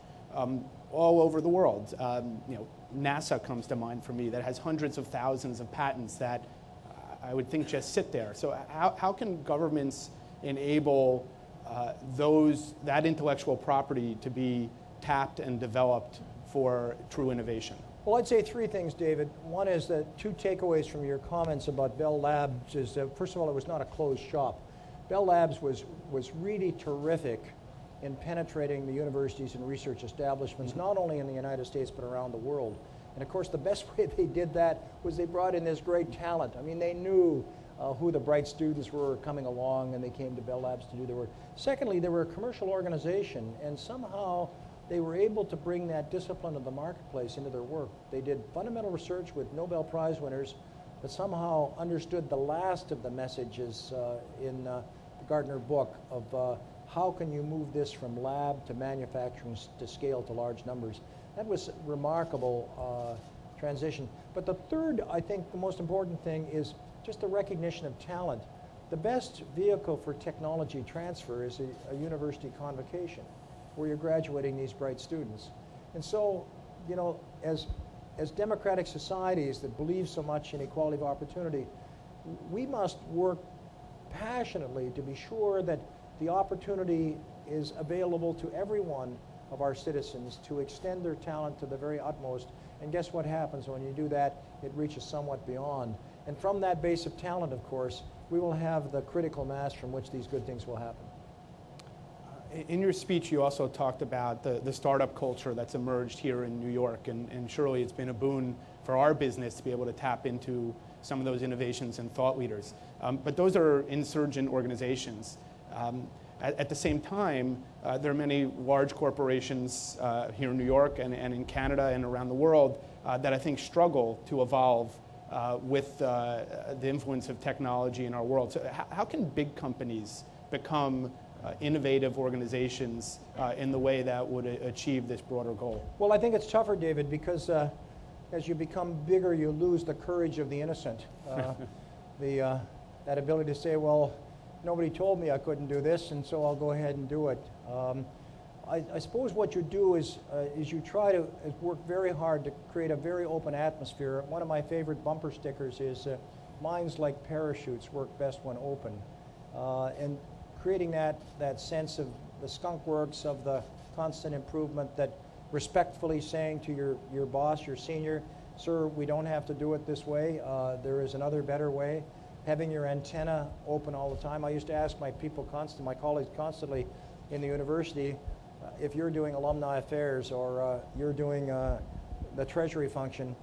all over the world. NASA comes to mind for me that has hundreds of thousands of patents that I would think just sit there. So how can governments enable that intellectual property to be tapped and developed for true innovation? Well, I'd say three things, David. One is that two takeaways from your comments about Bell Labs is that, first of all, it was not a closed shop. Bell Labs was really terrific in penetrating the universities and research establishments, not only in the United States, but around the world. And of course, the best way they did that was they brought in this great talent. I mean, they knew who the bright students were coming along, and they came to Bell Labs to do their work. Secondly, they were a commercial organization, and somehow they were able to bring that discipline of the marketplace into their work. They did fundamental research with Nobel Prize winners, but somehow understood the last of the messages in the Gardner book of how can you move this from lab to manufacturing to scale to large numbers. That was a remarkable transition. But the third, I think the most important thing is just the recognition of talent. The best vehicle for technology transfer is a university convocation where you're graduating these bright students. And so, as democratic societies that believe so much in equality of opportunity, we must work passionately to be sure that the opportunity is available to every one of our citizens to extend their talent to the very utmost. And guess what happens when you do that? It reaches somewhat beyond. And from that base of talent, of course, we will have the critical mass from which these good things will happen. In your speech, you also talked about the startup culture that's emerged here in New York, and surely it's been a boon for our business to be able to tap into some of those innovations and thought leaders. But those are insurgent organizations. At the same time, there are many large corporations here in New York and in Canada and around the world that I think struggle to evolve with the influence of technology in our world. So how can big companies become innovative organizations in the way that would achieve this broader goal? Well, I think it's tougher, David, because as you become bigger, you lose the courage of the innocent. That ability to say, well, nobody told me I couldn't do this, and so I'll go ahead and do it. I suppose what you do is you try to work very hard to create a very open atmosphere. One of my favorite bumper stickers is minds like parachutes work best when open. And creating that sense of the skunk works, of the constant improvement, that respectfully saying to your boss, your senior, sir, we don't have to do it this way. There is another better way. Having your antenna open all the time. I used to ask my colleagues constantly in the university, if you're doing alumni affairs or you're doing the treasury function,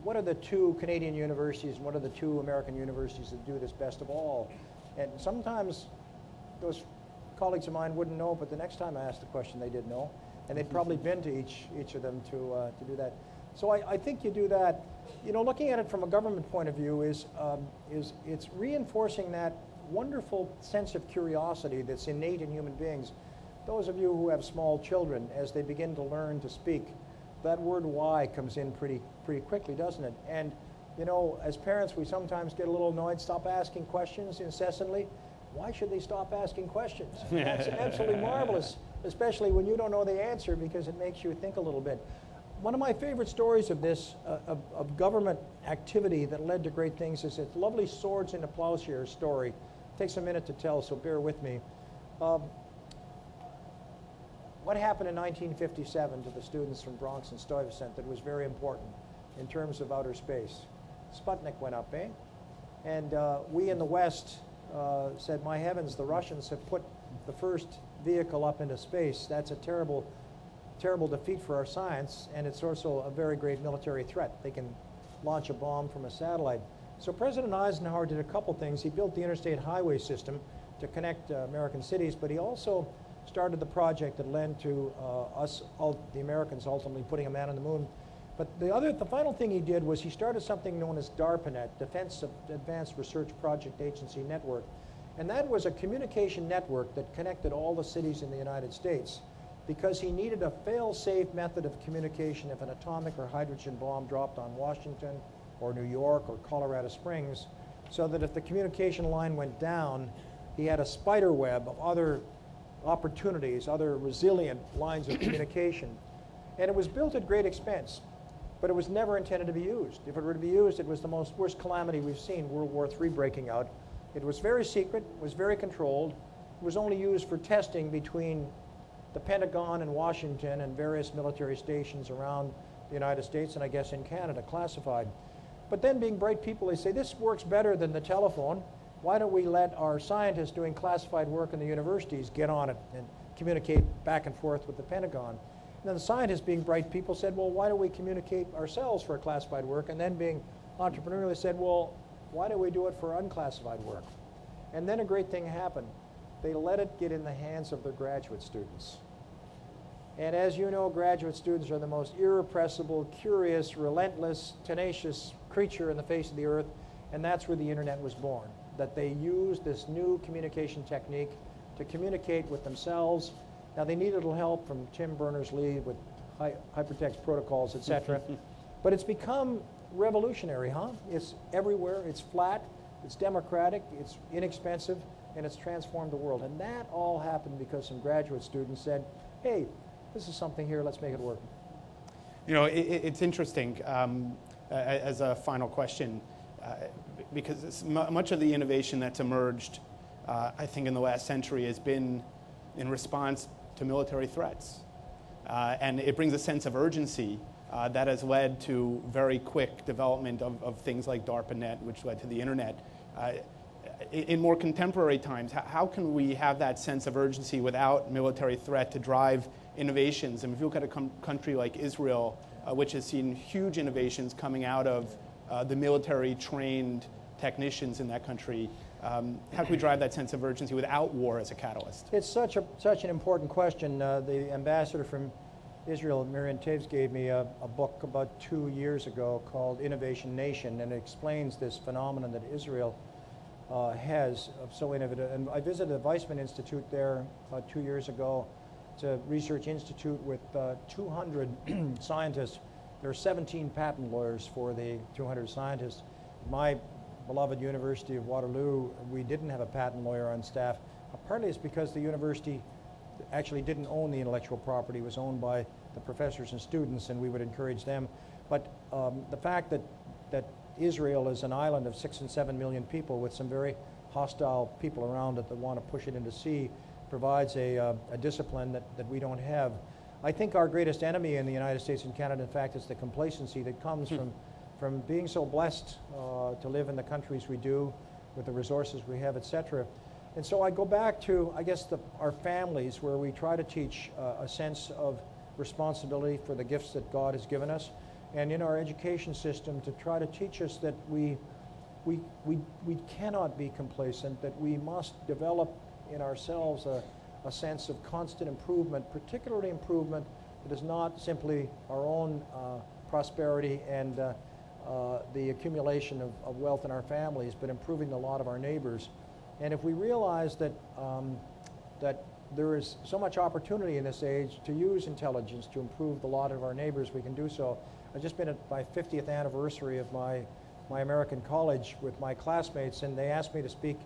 what are the two Canadian universities and what are the two American universities that do this best of all? And sometimes those colleagues of mine wouldn't know, but the next time I asked the question, they did know. And they'd probably been to each of them to do that. So I think you do that. Looking at it from a government point of view is it's reinforcing that wonderful sense of curiosity that's innate in human beings. Those of you who have small children, as they begin to learn to speak, that word why comes in pretty quickly, doesn't it? And as parents, we sometimes get a little annoyed. Stop asking questions incessantly. Why should they stop asking questions? That's absolutely marvelous, especially when you don't know the answer, because it makes you think a little bit. one of my favorite stories of this, of government activity that led to great things, is its lovely Swords into Plowshares story. It takes a minute to tell, so bear with me. What happened in 1957 to the students from Bronx and Stuyvesant that was very important in terms of outer space? Sputnik went up, eh? And we in the West said, my heavens, the Russians have put the first vehicle up into space. That's a terrible, terrible defeat for our science, and it's also a very great military threat. They can launch a bomb from a satellite. So President Eisenhower did a couple things. He built the interstate highway system to connect American cities, but he also started the project that led to the Americans ultimately putting a man on the moon. But the final thing he did was he started something known as DARPANET, Defense Advanced Research Project Agency Network. And that was a communication network that connected all the cities in the United States because he needed a fail-safe method of communication if an atomic or hydrogen bomb dropped on Washington or New York or Colorado Springs, so that if the communication line went down, he had a spider web of other opportunities, other resilient lines of communication. And it was built at great expense, but it was never intended to be used. If it were to be used, it was the worst calamity we've seen, World War III breaking out. It was very secret, was very controlled. It was only used for testing between the Pentagon and Washington and various military stations around the United States and I guess in Canada, classified. But then being bright people, they say, this works better than the telephone. Why don't we let our scientists doing classified work in the universities get on it and communicate back and forth with the Pentagon? And then the scientists, being bright people, said, well, why don't we communicate ourselves for classified work? And then being entrepreneurial, they said, well, why don't we do it for unclassified work? And then a great thing happened. They let it get in the hands of their graduate students. And as you know, graduate students are the most irrepressible, curious, relentless, tenacious creature in the face of the earth. And that's where the internet was born, that they used this new communication technique to communicate with themselves. Now, they need a little help from Tim Berners-Lee with hypertext protocols, etc. But it's become revolutionary, huh? It's everywhere, it's flat, it's democratic, it's inexpensive, and it's transformed the world. And that all happened because some graduate students said, hey, this is something here, let's make it work. You know, it's interesting, as a final question, because much of the innovation that's emerged, I think, in the last century has been in response to military threats. And it brings a sense of urgency that has led to very quick development of things like DARPANET, which led to the internet. In more contemporary times, how can we have that sense of urgency without military threat to drive innovations? And if you look at a country like Israel, which has seen huge innovations coming out of the military-trained technicians in that country, how can we drive that sense of urgency without war as a catalyst? It's such an important question. The ambassador from Israel, Miriam Taves, gave me a book about 2 years ago called Innovation Nation, and it explains this phenomenon that Israel has of so innovative. And I visited the Weizmann Institute there about 2 years ago. It's a research institute with 200 scientists. There are 17 patent lawyers for the 200 scientists. My beloved University of Waterloo, we didn't have a patent lawyer on staff. Partly it's because the university actually didn't own the intellectual property. It was owned by the professors and students, and we would encourage them. But the fact that Israel is an island of 6 and 7 million people with some very hostile people around it that want to push it into sea provides a discipline that we don't have. I think our greatest enemy in the United States and Canada, in fact, is the complacency that comes from being so blessed to live in the countries we do, with the resources we have, etc. And so I go back to, I guess, our families, where we try to teach a sense of responsibility for the gifts that God has given us, and in our education system to try to teach us that we cannot be complacent, that we must develop in ourselves a sense of constant improvement, particularly improvement that is not simply our own prosperity and the accumulation of wealth in our families, but improving the lot of our neighbors. And if we realize that there is so much opportunity in this age to use intelligence to improve the lot of our neighbors, we can do so. I've just been at my 50th anniversary of my American college with my classmates, and they asked me to speak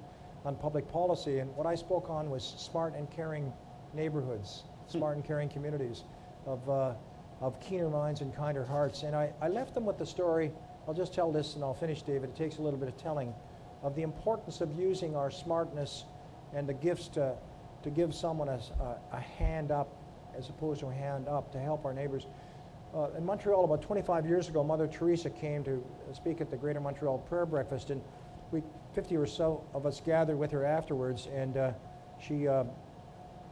on public policy, and what I spoke on was smart and caring neighborhoods, smart and caring communities of of keener minds and kinder hearts. And I left them with the story. I'll just tell this and I'll finish, David. It takes a little bit of telling of the importance of using our smartness and the gifts to give someone a hand up as opposed to a hand up to help our neighbors. In Montreal, about 25 years ago, Mother Teresa came to speak at the Greater Montreal Prayer Breakfast, and 50 or so of us gathered with her afterwards, and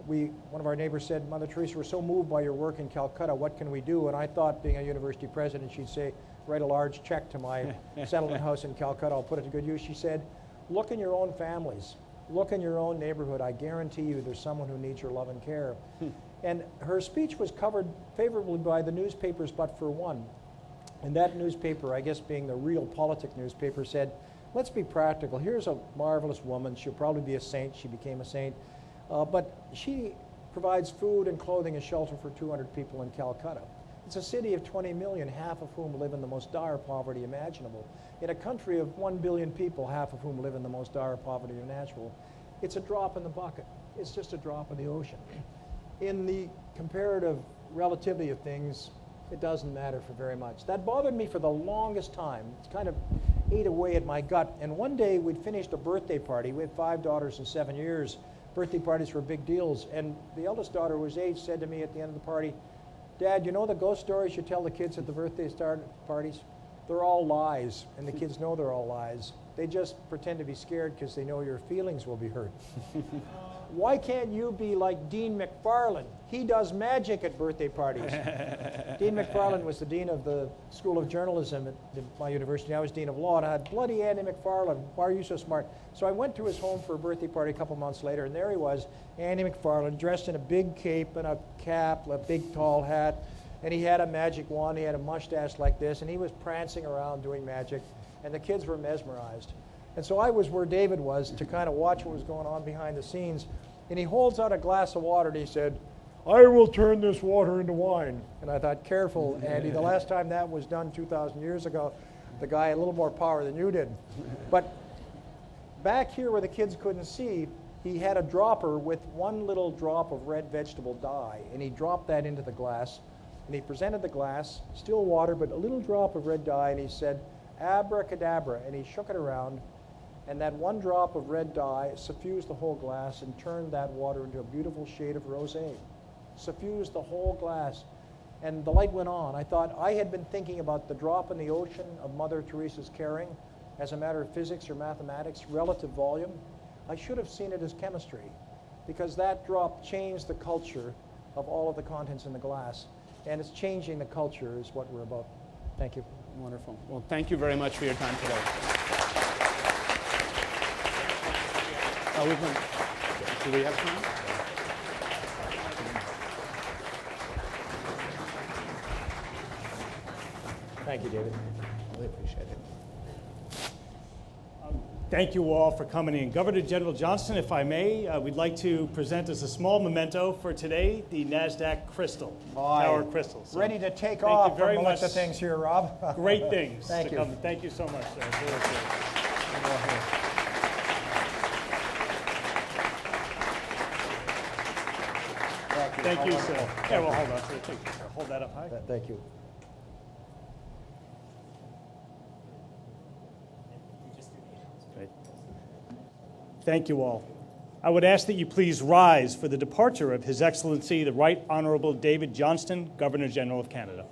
one of our neighbors said, Mother Teresa, we're so moved by your work in Calcutta, what can we do? And I thought, being a university president, she'd say, write a large check to my settlement house in Calcutta, I'll put it to good use. She said, look in your own families, look in your own neighborhood. I guarantee you there's someone who needs your love and care. And her speech was covered favorably by the newspapers, but for one. And that newspaper, I guess being the Real Politic newspaper, said, let's be practical. Here's a marvelous woman. She'll probably be a saint. She became a saint. But she provides food and clothing and shelter for 200 people in Calcutta. It's a city of 20 million, half of whom live in the most dire poverty imaginable. In a country of 1 billion people, half of whom live in the most dire poverty imaginable. It's a drop in the bucket. It's just a drop in the ocean. In the comparative relativity of things, it doesn't matter for very much. That bothered me for the longest time. It's kind of ate away at my gut. And one day we'd finished a birthday party. We had 5 daughters in 7 years. Birthday parties were big deals. And the eldest daughter, who was 8, said to me at the end of the party, Dad, you know the ghost stories you tell the kids at the birthday parties? They're all lies, and the kids know they're all lies. They just pretend to be scared because they know your feelings will be hurt. Why can't you be like Dean McFarlane? He does magic at birthday parties. Dean McFarlane was the dean of the School of Journalism at my university. I was dean of law, and I had bloody Andy McFarlane. Why are you so smart? So I went to his home for a birthday party a couple months later, and there he was, Andy McFarlane, dressed in a big cape and a cap, a big tall hat, and he had a magic wand. He had a mustache like this, and he was prancing around doing magic, and the kids were mesmerized. And so I was where David was to kind of watch what was going on behind the scenes. And he holds out a glass of water and he said, I will turn this water into wine. And I thought, careful, Andy, the last time that was done 2,000 years ago, the guy had a little more power than you did. But back here where the kids couldn't see, he had a dropper with one little drop of red vegetable dye. And he dropped that into the glass. And he presented the glass, still water, but a little drop of red dye. And he said, abracadabra. And he shook it around. And that one drop of red dye suffused the whole glass and turned that water into a beautiful shade of rosé. Suffused the whole glass. And the light went on. I thought I had been thinking about the drop in the ocean of Mother Teresa's caring as a matter of physics or mathematics, relative volume. I should have seen it as chemistry, because that drop changed the culture of all of the contents in the glass. And it's changing the culture is what we're about. Thank you. Wonderful. Well, thank you very much for your time today. Do we have time? Thank you, David. Really appreciate it. Thank you all for coming in. Governor General Johnston, if I may, we'd like to present as a small memento for today the NASDAQ Crystal, Tower Crystal. So ready to take off very from much. The things here, Rob. Great things. Thank you. Come. Thank you so much, sir. Really Thank you, sir. Yeah, well, hold on, sir. Hold that up high. Thank you. Thank you all. I would ask that you please rise for the departure of His Excellency, the Right Honourable David Johnston, Governor General of Canada.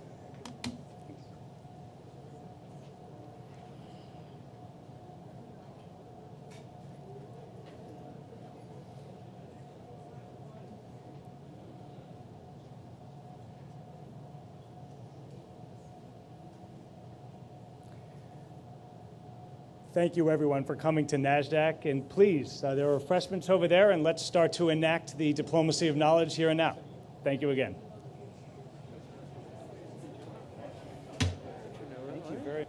Thank you, everyone, for coming to NASDAQ. And please, there are refreshments over there, and let's start to enact the diplomacy of knowledge here and now. Thank you again. Thank you very much.